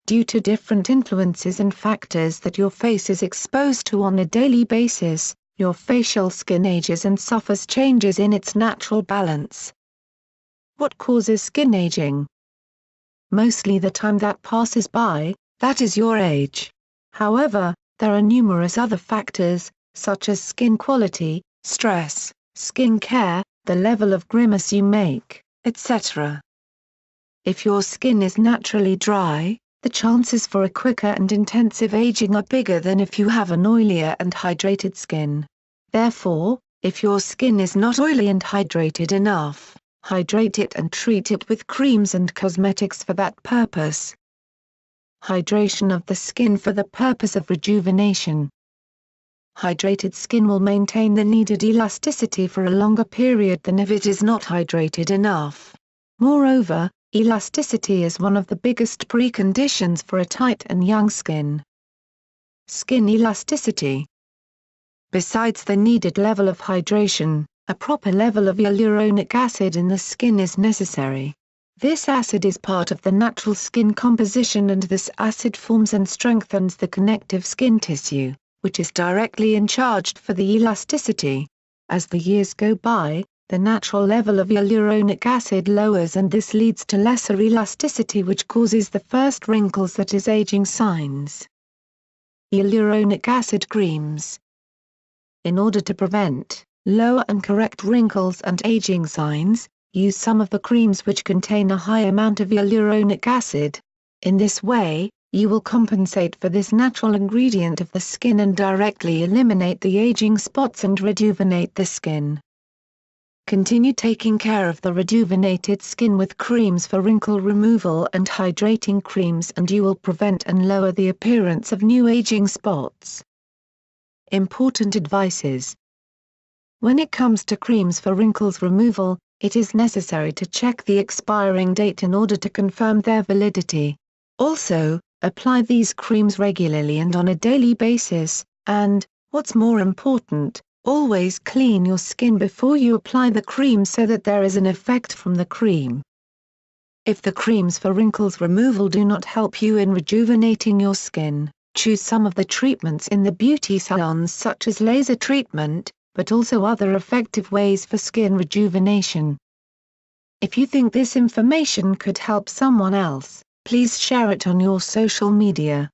Due to different influences and factors that your face is exposed to on a daily basis, your facial skin ages and suffers changes in its natural balance. What causes skin aging? Mostly the time that passes by, that is your age. However, there are numerous other factors, such as skin quality, stress, skin care, the level of grimace you make, etc. If your skin is naturally dry, the chances for a quicker and intensive aging are bigger than if you have an oilier and hydrated skin. Therefore, if your skin is not oily and hydrated enough, hydrate it and treat it with creams and cosmetics for that purpose. Hydration of the skin for the purpose of rejuvenation. Hydrated skin will maintain the needed elasticity for a longer period than if it is not hydrated enough. Moreover, elasticity is one of the biggest preconditions for a tight and young skin. Skin elasticity. Besides the needed level of hydration, a proper level of hyaluronic acid in the skin is necessary. This acid is part of the natural skin composition, and this acid forms and strengthens the connective skin tissue, which is directly in charge for the elasticity. As the years go by, the natural level of hyaluronic acid lowers, and this leads to lesser elasticity, which causes the first wrinkles, that is aging signs. Hyaluronic acid creams. In order to prevent, lower and correct wrinkles and aging signs, use some of the creams which contain a high amount of hyaluronic acid. In this way, you will compensate for this natural ingredient of the skin and directly eliminate the aging spots and rejuvenate the skin. Continue taking care of the rejuvenated skin with creams for wrinkle removal and hydrating creams, and you will prevent and lower the appearance of new aging spots. Important advices. When it comes to creams for wrinkles removal, it is necessary to check the expiring date in order to confirm their validity. Also, apply these creams regularly and on a daily basis, and, what's more important, always clean your skin before you apply the cream so that there is an effect from the cream. If the creams for wrinkles removal do not help you in rejuvenating your skin, choose some of the treatments in the beauty salons, such as laser treatment, but also other effective ways for skin rejuvenation. If you think this information could help someone else, please share it on your social media.